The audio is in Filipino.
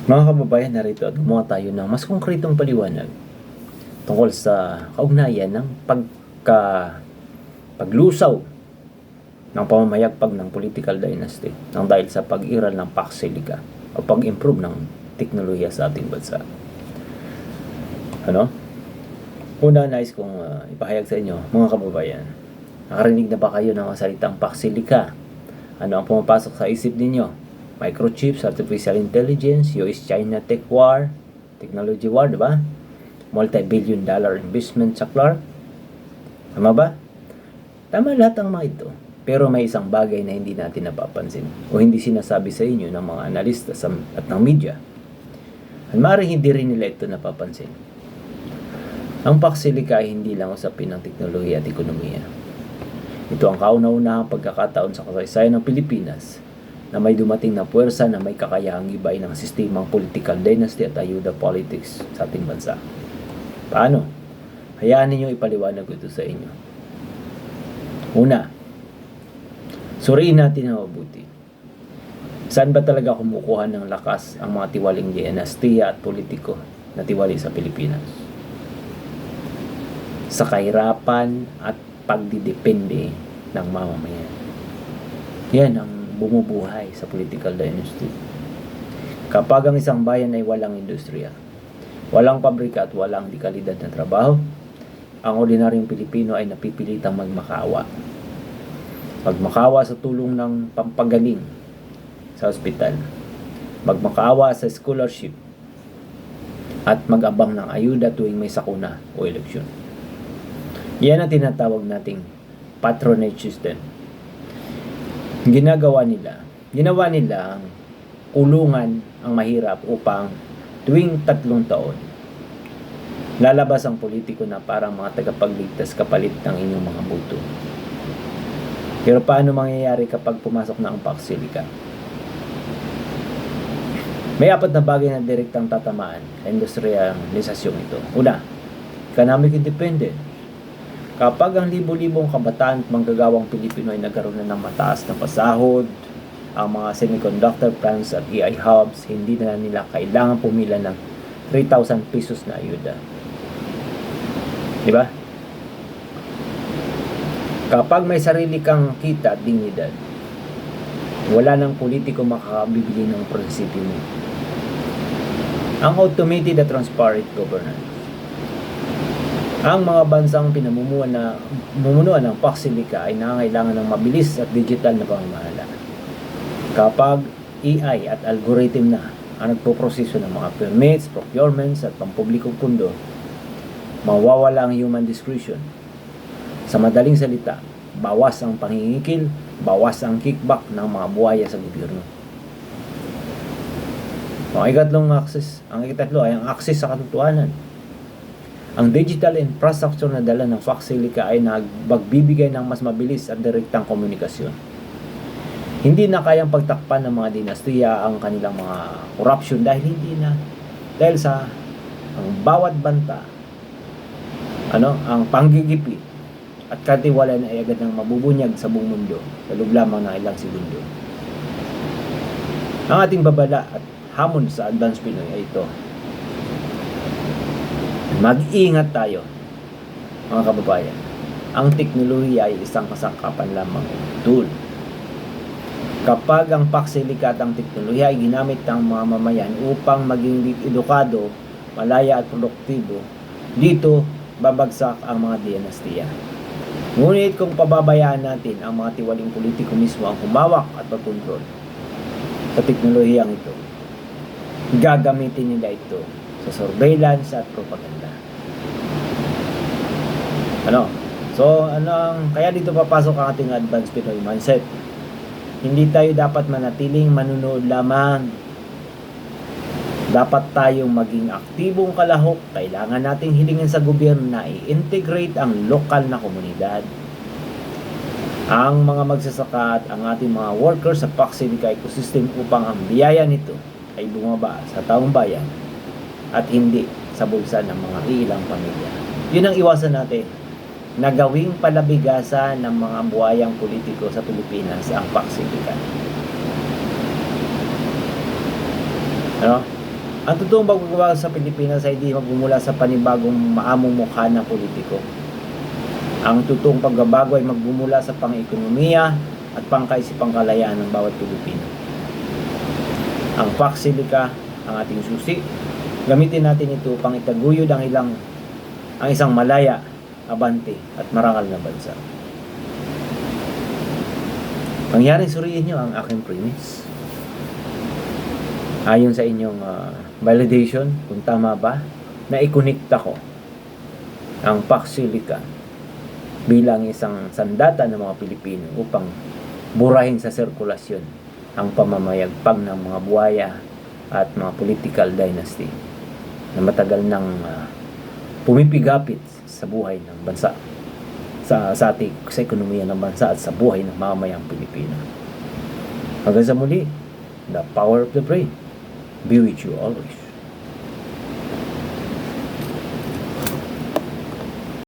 Mga kababayan, narito at gumawa tayo ng mas konkretong paliwanag tungkol sa kaugnayan ng paglusaw ng pamamayagpag ng political dynasty nang dahil sa pag-iral ng Pax Silica o pag-improve ng teknolohiya sa ating bansa. Una, nais kong ipahayag sa inyo, mga kababayan, nakarinig na ba kayo ng salitang Pax Silica? Ano ang pumapasok sa isip ninyo? Microchips, artificial intelligence, US-China tech war, technology war, di ba? Multi-billion dollar investment sa Clark. Tama ba? Tama lahat ang mga ito. Pero may isang bagay na hindi natin napapansin o hindi sinasabi sa inyo ng mga analista at ng media. At maaaring hindi rin nila ito napapansin. Ang Pax Silica ay hindi lang usapin ng teknolohiya at ekonomiya. Ito ang kauna-unahang pagkakataon sa kasaysayan ng Pilipinas na may dumating na puwersa na may kakayahang gibay ng sistemang political dynasty at ayuda politics sa ating bansa. Paano? Hayaan ninyo ipaliwanag ito sa inyo. Una, suriin natin ang mabuti. Saan ba talaga kumukuha ng lakas ang mga tiwaling dinastiya at politiko na tiwali sa Pilipinas? Sa kahirapan at pagdidepende ng mamamayan. Yan ang bumubuhay sa political dynasty. Kapag ang isang bayan ay walang industriya, walang pabrika at walang dekalidad na trabaho, ang ordinaryong Pilipino ay napipilitang magmakaawa. Magmakaawa sa tulong ng pampagaling sa ospital, magmakaawa sa scholarship, at mag-abang ng ayuda tuwing may sakuna o eleksyon. Yan ang tinatawag nating patronage system. Ginawa nila ang kulungan ang mahirap upang tuwing 3 taon lalabas ang politiko na parang mga tagapagligtas kapalit ng inyong mga boto. Pero paano mangyayari kapag pumasok na ang Pax Silica? May 4 na bagay na direktang tatamaan sa industrialisasyong ito. Una, economic independence. Kapag ang libo-libong kabataan at manggagawang Pilipino ay nagkaroon na ng mataas na pasahod, ang mga semiconductor plants at AI hubs, hindi na nila kailangan pumila ng 3,000 pesos na ayuda. Diba? Kapag may sarili kang kita at dignidad, wala nang politiko makakabibili ng prinsipyo mo. Ang automated at transparent governance. Ang mga bansang pinamumunuan ng Pax Silica ay nangangailangan ng mabilis at digital na pamamahala. Kapag AI at algorithm na ang nagpoproseso ng mga permits, procurements at pampublikong pundo, mawawala ang human discretion. Sa madaling salita, bawas ang pangingikil, bawas ang kickback ng mga buhaya sa gobyerno. Ang ikatatlo ay ang access sa katotohanan. Ang digital infrastructure na dala ng Pax Silica ay nagbibigay ng mas mabilis at direktang komunikasyon. Hindi na kayang pagtakpan ng mga dinastiya ang kanilang mga corruption dahil sa ang bawat banta, ang panggigipit at katiwalaan ay agad nang mabubunyag sa buong mundo sa loob lamang ng ilang segundo. Ang ating babala at hamon sa Advanced Pinoy ay ito. Mag-iingat tayo, mga kababayan. Ang teknolohiya ay isang kasangkapan lamang, tool. Kapag ang Pax Silica at ang teknolohiya ay ginamit ng mga mamayan upang maging edukado, malaya at produktibo, dito babagsak ang mga dinastiya. Ngunit kung pababayaan natin ang mga tiwaling politiko mismo ang humawak at pagkontrol sa teknolohiyang ito, gagamitin nila ito sa surveillance at propaganda. Kaya dito papasok ang ating advanced Pinoy mindset. Hindi tayo dapat manatiling manunood lamang. Dapat tayong maging aktibong kalahok. Kailangan nating hilingin sa gobyerno na i-integrate ang lokal na komunidad, ang mga magsasaka at ang ating mga workers sa Pax Silica ecosystem upang ang biyaya nito ay bumaba sa taong bayan at hindi sa bulsa ng mga ilang pamilya. Yun ang iwasan natin, na gawing palabigasan ng mga buhayang politiko sa Pilipinas ang Pax Silica. Ang totoong pagbabago sa Pilipinas ay di magmumula sa panibagong maamong mukha na politiko. Ang totoong pagbabago ay magmumula sa pang-ekonomiya at pangkaisipang kalayaan ng bawat Pilipino. Ang Pax-Silica ang ating susi. Gamitin natin ito upang itaguyod ang isang malaya, abante at marangal na bansa. Mangyaring suriin nyo ang aking premise. Ayon sa inyong validation, kung tama ba, na ikonekta ko ang Pax-Silica bilang isang sandata ng mga Pilipino upang burahin sa sirkulasyon ang pamamayagpag ng mga buhaya at mga political dynasty na matagal nang pumipigapit sa buhay ng bansa, sa ekonomiya ng bansa at sa buhay ng mamamayang Pilipino. Hanggang sa muli, the power of the brain be with you always.